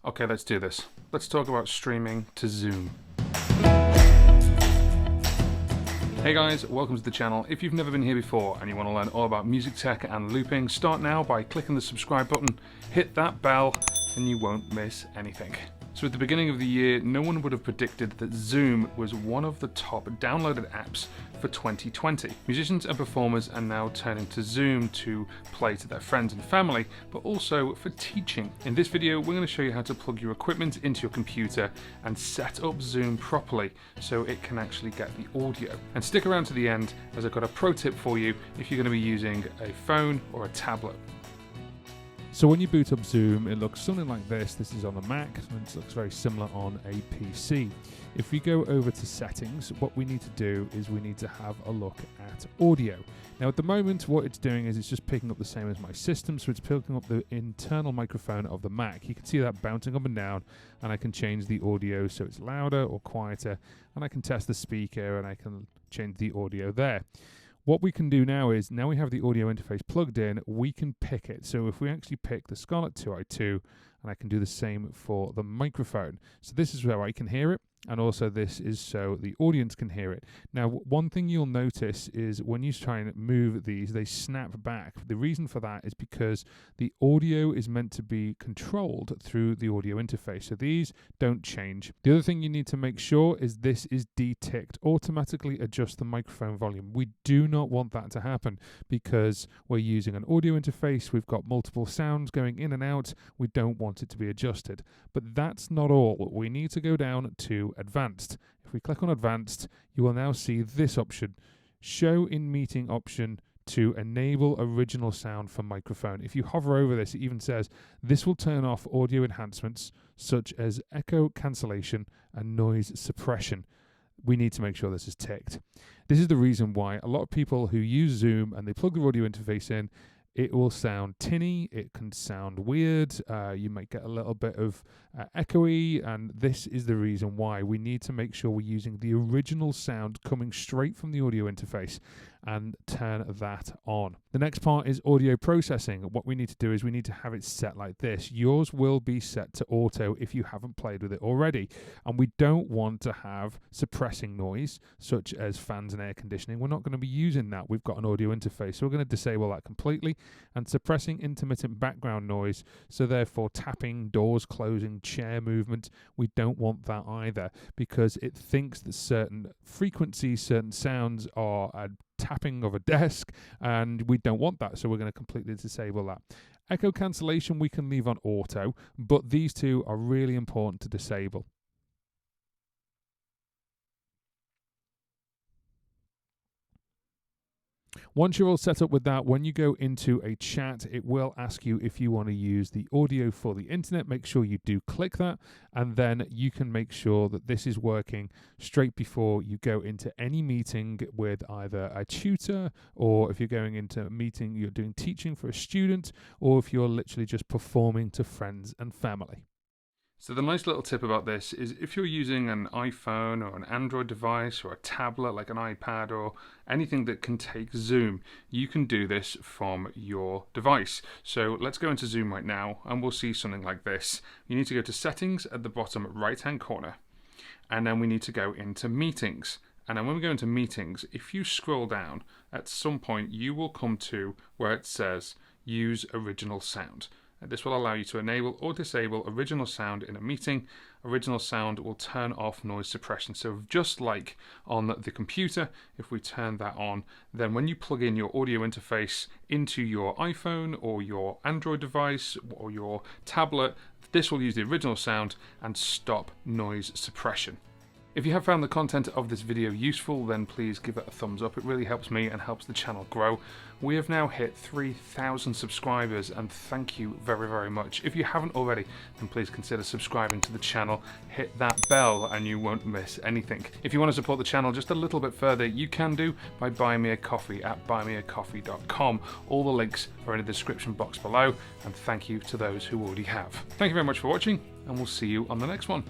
Okay, let's do this. Let's talk about streaming to Zoom. Hey guys, welcome to the channel. If you've never been here before and you want to learn all about music tech and looping, start now by clicking the subscribe button, hit that bell, and you won't miss anything. So at the beginning of the year, no one would have predicted that Zoom was one of the top downloaded apps for 2020. Musicians and performers are now turning to Zoom to play to their friends and family, but also for teaching. In this video, we're going to show you how to plug your equipment into your computer and set up Zoom properly so it can actually get the audio. And stick around to the end as I've got a pro tip for you if you're going to be using a phone or a tablet. So when you boot up Zoom, it looks something like this. This is on a Mac, and it looks very similar on a PC. If we go over to settings, what we need to do is we need to have a look at audio. Now at the moment, what it's doing is it's just picking up the same as my system, so it's picking up the internal microphone of the Mac. You can see that bouncing up and down, and I can change the audio so it's louder or quieter, and I can test the speaker and I can change the audio there. What we can do now is, now we have the audio interface plugged in, we can pick it. So if we actually pick the Scarlett 2i2, and I can do the same for the microphone. So this is where I can hear it, and also this is so the audience can hear it. Now, one thing you'll notice is when you try and move these, they snap back. The reason for that is because the audio is meant to be controlled through the audio interface. So these don't change. The other thing you need to make sure is this is deticked. Automatically adjust the microphone volume. We do not want that to happen because we're using an audio interface. We've got multiple sounds going in and out. We don't want it to be adjusted. But that's not all. We need to go down to Advanced. If we click on Advanced, you will now see this option, Show in Meeting option to enable original sound for microphone. If you hover over this, it even says this will turn off audio enhancements such as echo cancellation and noise suppression. We need to make sure this is ticked. This is the reason why a lot of people who use Zoom and they plug their audio interface in, it will sound tinny, it can sound weird, you might get a little bit of echoey, and this is the reason why. We need to make sure we're using the original sound coming straight from the audio interface and turn that on. The next part is audio processing. What we need to do is we need to have it set like this. Yours will be set to auto if you haven't played with it already, and we don't want to have suppressing noise such as fans and air conditioning. We're not going to be using that. We've got an audio interface, so we're going to disable that completely. And suppressing intermittent background noise, so therefore tapping, doors closing, chair movement, we don't want that either because it thinks that certain frequencies, certain sounds are a tapping of a desk, and we don't want that, so we're going to completely disable that. Echo cancellation we can leave on auto, but these two are really important to disable. Once you're all set up with that, when you go into a chat, it will ask you if you want to use the audio for the internet. Make sure you do click that, and then you can make sure that this is working straight before you go into any meeting with either a tutor, or if you're going into a meeting, you're doing teaching for a student, or if you're literally just performing to friends and family. So the nice little tip about this is if you're using an iPhone or an Android device or a tablet like an iPad or anything that can take Zoom, you can do this from your device. So let's go into Zoom right now and we'll see something like this. You need to go to Settings at the bottom right hand corner, and then we need to go into Meetings. And then when we go into Meetings, if you scroll down, at some point you will come to where it says Use Original Sound. This will allow you to enable or disable original sound in a meeting. Original sound will turn off noise suppression. So just like on the computer, if we turn that on, then when you plug in your audio interface into your iPhone or your Android device or your tablet, this will use the original sound and stop noise suppression. If you have found the content of this video useful, then please give it a thumbs up. It really helps me and helps the channel grow. We have now hit 3,000 subscribers, and thank you very, very much. If you haven't already, then please consider subscribing to the channel. Hit that bell and you won't miss anything. If you want to support the channel just a little bit further, you can do by buying me a coffee at buymeacoffee.com. All the links are in the description box below, and thank you to those who already have. Thank you very much for watching, and we'll see you on the next one.